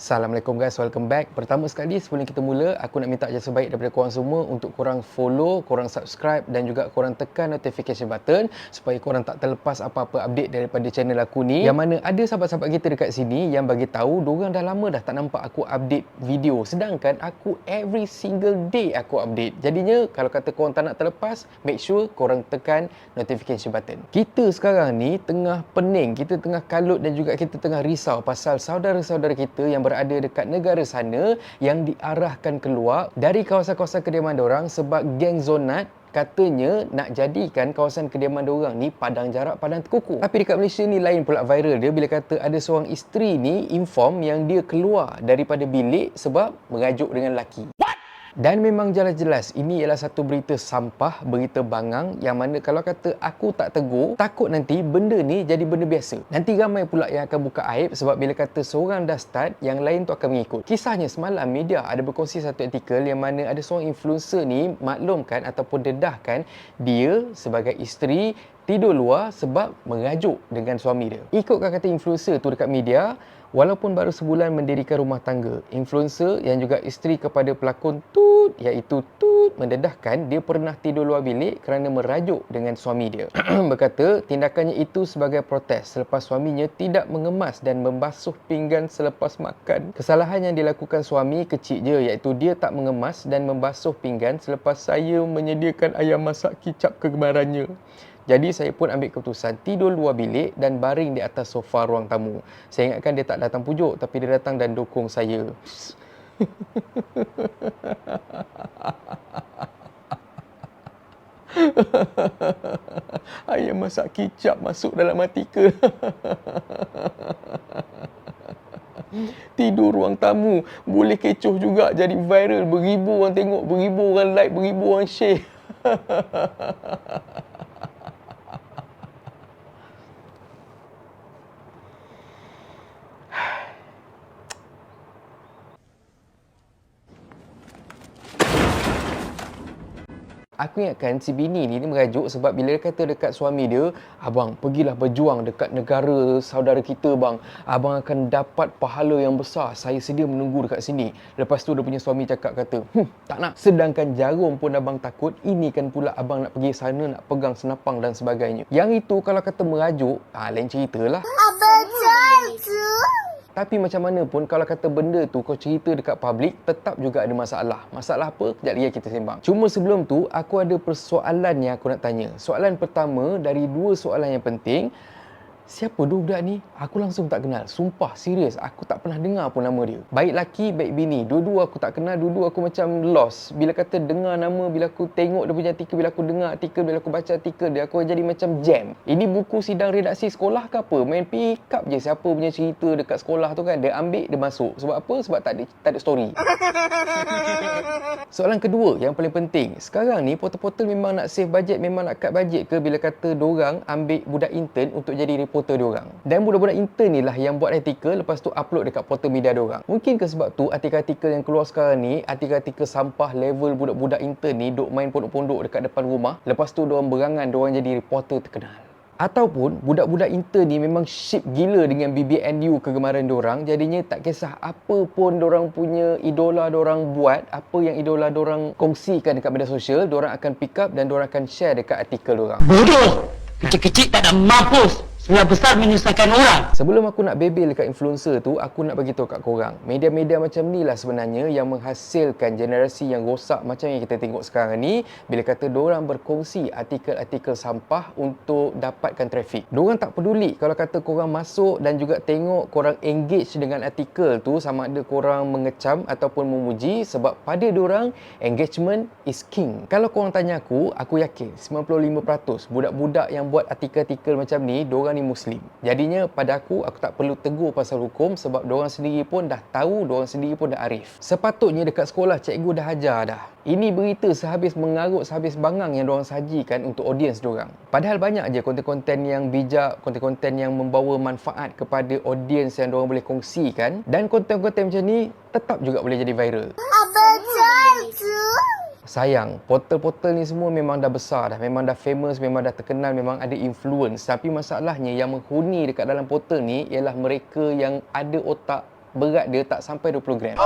Assalamualaikum guys, welcome back. Pertama sekali sebelum kita mula, aku nak minta jasa baik daripada korang semua untuk korang follow, korang subscribe dan juga korang tekan notification button supaya korang tak terlepas apa-apa update daripada channel aku ni. Yang mana ada sahabat-sahabat kita dekat sini yang bagi tahu diorang dah lama dah tak nampak aku update video. Sedangkan aku every single day aku update. Jadinya kalau kata korang tak nak terlepas, make sure korang tekan notification button. Kita sekarang ni tengah pening, kita tengah kalut dan juga kita tengah risau pasal saudara-saudara kita yang berada dekat negara sana yang diarahkan keluar dari kawasan-kawasan kediaman diorang sebab geng Zonat katanya nak jadikan kawasan kediaman diorang ni padang jarak, padang terkukuh. Tapi dekat Malaysia ni lain pula viral dia bila kata ada seorang isteri ni inform yang dia keluar daripada bilik sebab mengajuk dengan lelaki. Dan memang jelas-jelas ini ialah satu berita sampah, berita bangang yang mana kalau kata aku tak tegur, takut nanti benda ni jadi benda biasa. Nanti ramai pula yang akan buka aib sebab bila kata seorang dah start, yang lain tu akan mengikut. Kisahnya semalam media ada berkongsi satu artikel yang mana ada seorang influencer ni maklumkan ataupun dedahkan dia sebagai isteri tidur luar sebab mengajuk dengan suami dia. Ikutkan kata influencer tu dekat media, walaupun baru sebulan mendirikan rumah tangga, influencer yang juga isteri kepada pelakon Tut, iaitu Tut, mendedahkan dia pernah tidur luar bilik kerana merajuk dengan suami dia. Berkata tindakannya itu sebagai protes selepas suaminya tidak mengemas dan membasuh pinggan selepas makan. Kesalahan yang dilakukan suami kecil je, iaitu dia tak mengemas dan membasuh pinggan selepas saya menyediakan ayam masak kicap kegemarannya. Jadi saya pun ambil keputusan tidur luar bilik dan baring di atas sofa ruang tamu. Saya ingatkan dia tak datang pujuk, tapi dia datang dan dukung saya. Ayam masak kicap masuk dalam hati ke? Tidur ruang tamu boleh kecoh juga, jadi viral. Beribu orang tengok, beribu orang like, beribu orang share. Aku ingatkan si bini ni merajuk sebab bila dia kata dekat suami dia, abang pergilah berjuang dekat negara saudara kita bang, abang akan dapat pahala yang besar, saya sedia menunggu dekat sini. Lepas tu dia punya suami cakap kata, tak nak. Sedangkan jarum pun abang takut, ini kan pula abang nak pergi sana nak pegang senapang dan sebagainya. Yang itu kalau kata merajuk, lain cerita lah. Tapi macam mana pun kalau kata benda tu kau cerita dekat public, tetap juga ada masalah. Masalah apa? Kejap lagi kita sembang. Cuma sebelum tu, aku ada persoalan yang aku nak tanya. Soalan pertama dari dua soalan yang penting. Siapa tu budak ni? Aku langsung tak kenal. Sumpah, serius. Aku tak pernah dengar pun nama dia. Baik laki, baik bini. Dua-dua aku tak kenal. Dua-dua aku macam lost. Bila kata dengar nama, bila aku tengok dia punya artikel, bila aku dengar artikel, bila aku baca artikel dia, aku jadi macam jam. Ini buku sidang redaksi sekolah ke apa? Main pick up je siapa punya cerita dekat sekolah tu kan. Dia ambil, dia masuk. Sebab apa? Sebab tak ada story. Soalan kedua yang paling penting. Sekarang ni portal-portal memang nak save budget, memang nak cut budget ke bila kata dorang ambil budak intern untuk jadi reporter diorang. Dan budak-budak intern ni lah yang buat artikel, lepas tu upload dekat portal media diorang. Mungkin ke sebab tu artikel-artikel yang keluar sekarang ni, artikel-artikel sampah level budak-budak intern ni duk main pondok-pondok dekat depan rumah, lepas tu diorang berangan diorang jadi reporter terkenal. Ataupun budak-budak intern ni memang ship gila dengan BBNU kegemaran diorang, jadinya tak kisah apa pun diorang punya idola diorang buat, apa yang idola diorang kongsikan dekat media sosial, diorang akan pick up dan diorang akan share dekat artikel diorang. Bodoh! Kecil-kecil tak ada mampus. Sudah besar menyusahkan orang. Sebelum aku nak bebel dekat influencer tu, aku nak bagi tahu kat korang. Media-media macam ni lah sebenarnya yang menghasilkan generasi yang rosak macam yang kita tengok sekarang ni. Bila kata diorang berkongsi artikel-artikel sampah untuk dapatkan trafik. Diorang tak peduli kalau kata korang masuk dan juga tengok korang engage dengan artikel tu, sama ada korang mengecam ataupun memuji, sebab pada diorang engagement is king. Kalau korang tanya aku yakin 95% budak-budak yang buat artikel-artikel macam ni, diorang ni Muslim. Jadinya pada aku tak perlu tegur pasal hukum sebab diorang sendiri pun dah tahu, diorang sendiri pun dah arif. Sepatutnya dekat sekolah cikgu dah ajar dah. Ini berita sehabis mengarut, sehabis bangang yang diorang sajikan untuk audiens diorang. Padahal banyak je konten-konten yang bijak, konten-konten yang membawa manfaat kepada audiens yang diorang boleh kongsikan, dan konten-konten macam ni tetap juga boleh jadi viral. Sayang, portal-portal ni semua memang dah besar dah, memang dah famous, memang dah terkenal, memang ada influence. Tapi masalahnya yang menghuni dekat dalam portal ni ialah mereka yang ada otak berat dia tak sampai 20 gram.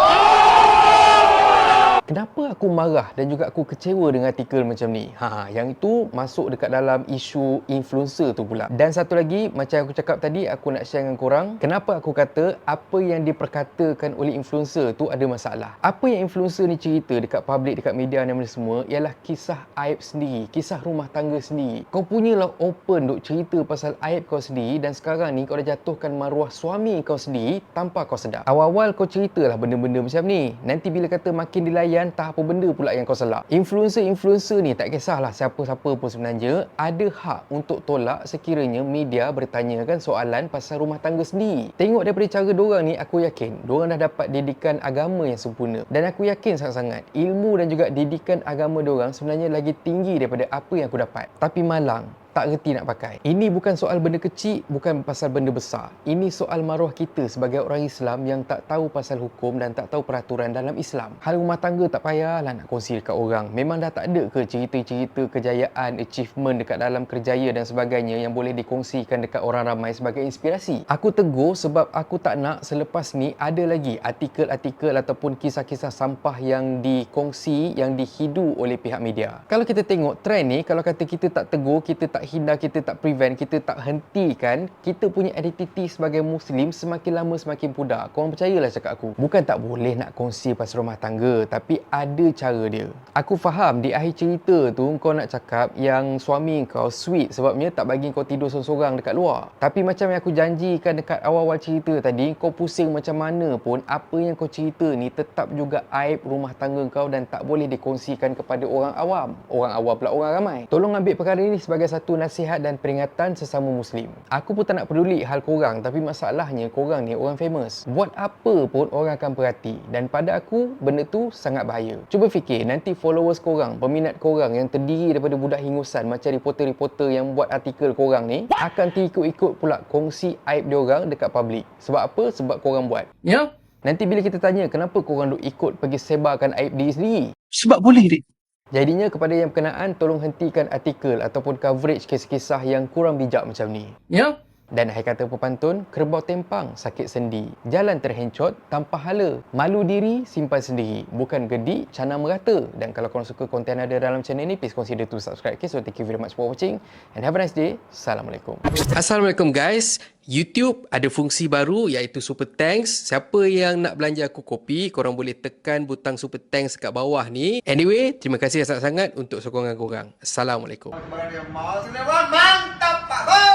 Kenapa aku marah dan juga aku kecewa dengan artikel macam ni? Yang itu masuk dekat dalam isu influencer tu pula. Dan satu lagi, macam aku cakap tadi, aku nak share dengan korang, kenapa aku kata apa yang diperkatakan oleh influencer tu ada masalah. Apa yang influencer ni cerita dekat public, dekat media dan semua ialah kisah aib sendiri, kisah rumah tangga sendiri. Kau punyalah open duk cerita pasal aib kau sendiri dan sekarang ni kau dah jatuhkan maruah suami kau sendiri tanpa kau sedar. Awal-awal kau ceritalah benda-benda macam ni. Nanti bila kata makin dilayan, tak apa benda pula yang kau salah. Influencer ni tak kisahlah siapa-siapa pun sebenarnya ada hak untuk tolak sekiranya media bertanyakan soalan pasal rumah tangga sendiri. Tengok daripada cara diorang ni, aku yakin diorang dah dapat didikan agama yang sempurna. Dan aku yakin sangat-sangat ilmu dan juga didikan agama diorang sebenarnya lagi tinggi daripada apa yang aku dapat. Tapi malang tak reti nak pakai. Ini bukan soal benda kecil, bukan pasal benda besar. Ini soal maruah kita sebagai orang Islam yang tak tahu pasal hukum dan tak tahu peraturan dalam Islam. Hal rumah tangga tak payahlah nak kongsi dekat orang. Memang dah tak ada ke cerita-cerita kejayaan, achievement dekat dalam kerjaya dan sebagainya yang boleh dikongsikan dekat orang ramai sebagai inspirasi. Aku tegur sebab aku tak nak selepas ni ada lagi artikel-artikel ataupun kisah-kisah sampah yang dikongsi, yang dihidu oleh pihak media. Kalau kita tengok trend ni, kalau kata kita tak tegur, kita tak hindar, kita tak prevent, kita tak hentikan, kita punya identiti sebagai Muslim semakin lama semakin pudar. Korang percayalah cakap aku. Bukan tak boleh nak kongsi pasal rumah tangga, tapi ada cara dia. Aku faham di akhir cerita tu kau nak cakap yang suami kau sweet sebabnya tak bagi kau tidur seorang-seorang dekat luar. Tapi macam yang aku janjikan dekat awal-awal cerita tadi, kau pusing macam mana pun, apa yang kau cerita ni tetap juga aib rumah tangga kau dan tak boleh dikongsikan kepada orang awam. Orang awam pula orang ramai. Tolong ambil perkara ini sebagai satu nasihat dan peringatan sesama Muslim. Aku pun tak nak peduli hal korang, tapi masalahnya korang ni orang famous. Buat apa pun orang akan perhati, dan pada aku benda tu sangat bahaya. Cuba fikir nanti followers korang, peminat korang yang terdiri daripada budak hingusan macam reporter-reporter yang buat artikel korang ni akan ikut-ikut pula kongsi aib diorang dekat public. Sebab apa? Sebab korang buat. Ya? Nanti bila kita tanya kenapa korang duk ikut pergi sebarkan aib diri sendiri? Sebab boleh, Dik. Jadinya kepada yang berkenaan, tolong hentikan artikel ataupun coverage kisah-kisah yang kurang bijak macam ni. Ya? Dan akhir kata pepantun, kerbau tempang sakit sendi, jalan terhencot tanpa hala, malu diri simpan sendiri, bukan gedik cana merata. Dan kalau korang suka konten ada dalam channel ni, please consider to subscribe. Okay, so thank you very much for watching and have a nice day. Assalamualaikum. Assalamualaikum guys. YouTube ada fungsi baru iaitu Super Thanks. Siapa yang nak belanja aku kopi, korang boleh tekan butang Super Thanks kat bawah ni. Anyway, terima kasih sangat-sangat untuk sokongan korang. Assalamualaikum. Mantap Pak Bo!